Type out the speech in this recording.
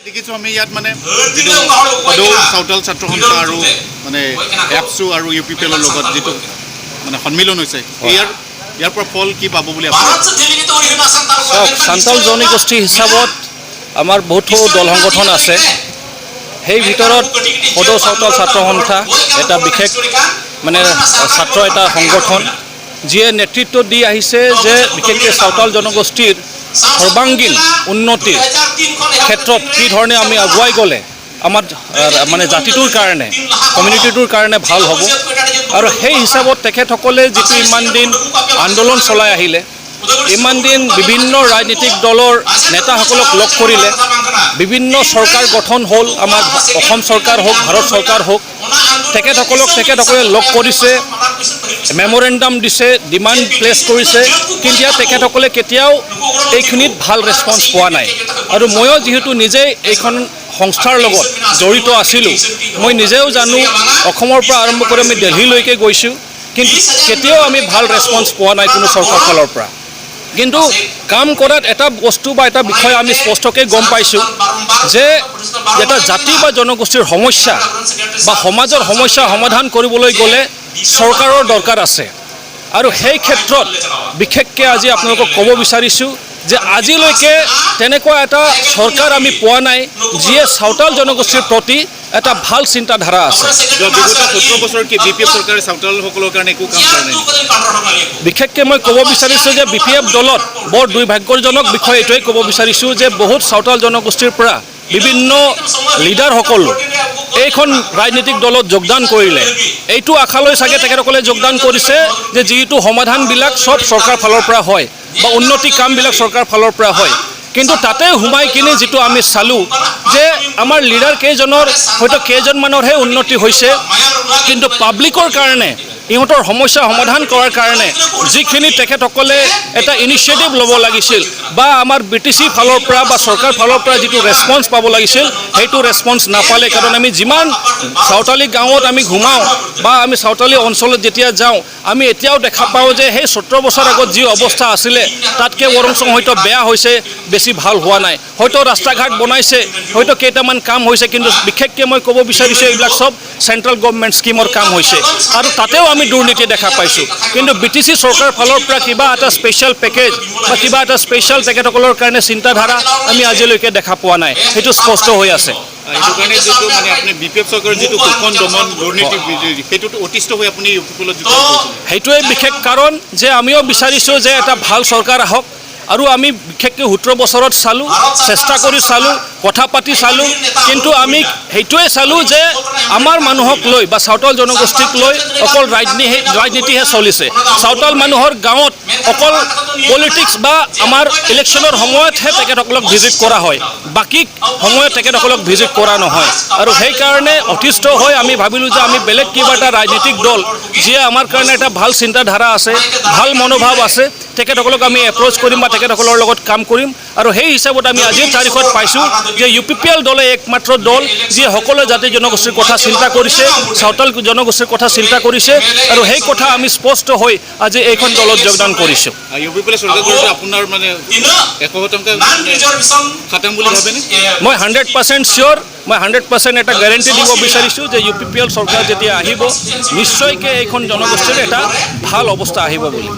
দেখিছোঁ আমি ইয়াত মানে যিটো সদৌ চাওতাল ছাত্ৰ সন্থা আৰু মানে এপছু আৰু UPPL ৰ লগত যিটো মানে সন্মিলন হৈছে ইয়াৰ পৰা ফল কি পাব বুলি আপুনি সান্তাল জনগোষ্ঠী হিচাপত আমাৰ বহুতো দল সংগঠন আছে সেই ভিতৰত সদৌ চাওতাল ছাত্ৰ সন্থা এটা বিশেষ মানে ছাত্ৰ এটা সংগঠন যিয়ে নেতৃত্ব দি আহিছে যে বিশেষকৈ চাওতাল জনগোষ্ঠীৰ সৰ্বাংগীন উন্নতিৰ ক্ষেত্ৰত কি ধৰণে আমি আগুৱাই গ'লে আমাৰ মানে জাতিটোৰ কাৰণে কমিউনিটিটোৰ কাৰণে ভাল হ'ব আৰু সেই হিচাপত তেখেতসকলে যিটো ইমান দিন আন্দোলন চলাই আহিলে ইমান দিন বিভিন্ন ৰাজনীতিক দলৰ নেতাসকলক লগ কৰিলে বিভিন্ন চৰকাৰ গঠন হ'ল আমাৰ অসম চৰকাৰ হওক ভাৰত চৰকাৰ হওক তেখেতসকলে লগ কৰিছে মেমৰেণ্ডাম দিছে ডিমাণ্ড প্লেচ কৰিছে কিন্তু তেখেতসকলে কেতিয়াও এইখিনিত ভাল ৰেছপন্স পোৱা নাই আৰু ময়ো যিহেতু নিজেই এইখন সংস্থাৰ লগত জড়িত আছিলোঁ মই নিজেও জানো অসমৰ পৰা আৰম্ভ কৰি আমি দিল্লীলৈকে গৈছোঁ কিন্তু কেতিয়াও আমি ভাল ৰেছপন্স পোৱা নাই কোনো চৰকাৰ ফালৰ পৰা কিন্তু কাম কৰাত এটা বস্তু বা এটা বিষয় আমি স্পষ্টকৈ গম পাইছোঁ যে এটা জাতি বা জনগোষ্ঠীৰ সমস্যা বা সমাজৰ সমস্যা সমাধান কৰিবলৈ গ'লে চৰকাৰৰ দৰকাৰ আছে আৰু সেই ক্ষেত্ৰত বিশেষকৈ আজি আপোনালোকক ক'ব বিচাৰিছোঁ যে আজিলৈকে তেনেকুৱা এটা চৰকাৰ আমি পোৱা নাই যিয়ে চাওতাল জনগোষ্ঠীৰ প্ৰতি এটা ভাল চিন্তাধাৰা আছে বিগত 17 বছৰ কি BPF চৰকাৰে চাওতালসকলৰ কাৰণে একো কাম কৰা নাই বিশেষকৈ মই ক'ব বিচাৰিছোঁ যে BPF দলত বৰ দুৰ্ভাগ্যজনক বিষয় এইটোৱেই ক'ব বিচাৰিছোঁ যে বহুত চাওতাল জনগোষ্ঠীৰ পৰা বিভিন্ন লিডাৰসকল এইখন ৰাজনীতিক দলত যোগদান কৰিলে এইটো আশালৈ চাগে তেখেতসকলে যোগদান কৰিছে যে যিটো সমাধানবিলাক চব চৰকাৰ ফালৰ পৰা হয় বা উন্নতি কামবিলাক চৰকাৰ ফালৰ পৰা হয় কিন্তু তাতে সোমাই কিনে যিটো আমি চালোঁ যে আমাৰ লিডাৰ কেইজনৰ হয়তো কেইজনমানৰহে উন্নতি হৈছে কিন্তু পাব্লিকৰ কাৰণে ইহঁতৰ সমস্যা সমাধান কৰাৰ কাৰণে যিখিনি তেখেতসকলে এটা ইনিচিয়েটিভ ল'ব লাগিছিল বা আমাৰ BTC ফালৰ পৰা বা চৰকাৰ ফালৰ পৰা যিটো ৰেছপন্স পাব লাগিছিল সেইটো ৰেছপন্স নাপালে কাৰণ আমি যিমান চাওতালি গাঁৱত আমি ঘূমাওঁ বা আমি চাওতালি অঞ্চলত যেতিয়া যাওঁ আমি এতিয়াও দেখা পাওঁ যে সেই 17 বছৰ আগত যি অৱস্থা আছিলে তাতকৈ বৰঞ্চ হয়তো বেয়া হৈছে বেছি ভাল হোৱা নাই হয়তো ৰাস্তা ঘাট বনাইছে হয়তো কেইটামান কাম হৈছে কিন্তু বিশেষকৈ মই ক'ব বিচাৰিছোঁ এইবিলাক চব চেণ্ট্ৰেল গভৰ্ণমেণ্ট স্কিমৰ কাম হৈছে আৰু তাতেও আমি দুৰ্নীতি দেখা পাইছোঁ কিন্তু BTC চৰকাৰ ফালৰ পৰা কিবা এটা স্পেচিয়েল পেকেজ বা কিবা এটা স্পেচিয়েল তেখেতসকলৰ কাৰণে চিন্তাধাৰা আমি আজিলৈকে দেখা পোৱা নাই সেইটো স্পষ্ট হৈ আছে এইটো কাৰণে যিটো মানে আপুনি BPF চৰকাৰৰ যিটো শোষণ দমন দুৰ্নীতি সেইটোত অতিষ্ঠ হৈ আপুনি UPPLত সেইটোৱে বিশেষ কাৰণ যে আমিও বিচাৰিছোঁ যে এটা ভাল চৰকাৰ আহক আৰু আমি বিশেষকৈ 17 বছৰত চালোঁ চেষ্টা কৰি চালোঁ কথা পাতি চালোঁ কিন্তু আমি সেইটোৱে চালোঁ যে আমাৰ মানুহক লৈ বা চাওতাল জনগোষ্ঠীক লৈ অকল ৰাজনীতিহে চলিছে চাওতাল মানুহৰ গাঁৱত অকল পলিটিক্স বা আমাৰ ইলেকশ্যনৰ সময়তহে তেখেতসকলক ভিজিট কৰা হয় বাকী সময়ত তেখেতসকলক ভিজিট কৰা নহয় আৰু সেইকাৰণে অতিষ্ঠ হৈ আমি ভাবিলোঁ যে আমি বেলেগ কিবা এটা ৰাজনীতিক দল যিয়ে আমাৰ কাৰণে এটা ভাল চিন্তাধাৰা আছে ভাল মনোভাৱ আছে তেখেতসকলক আমি এপ্ৰ'চ কৰিম বা তেখেতসকলৰ লগত কাম কৰিম আৰু সেই হিচাপত আমি আজিৰ তাৰিখত পাইছোঁ যে UPPL দলে একমাত্ৰ দল যিয়ে সকলো জাতি জনগোষ্ঠীৰ কথা চিন্তা কৰিছে চাওতাল জনগোষ্ঠীৰ কথা চিন্তা কৰিছে আৰু সেই কথা আমি স্পষ্ট হৈ আজি এইখন দলত যোগদান কৰিছোঁ UPPL চৰকাৰ আপোনাৰ মানে 100% খাটাম বুলি ভাবেনে মই 100% চিয়'ৰ মই 100% এটা গেৰেণ্টি দিব বিচাৰিছোঁ যে UPPL চৰকাৰ যেতিয়া আহিব নিশ্চয়কৈ এইখন জনগোষ্ঠীৰ এটা ভাল অৱস্থা আহিব বুলি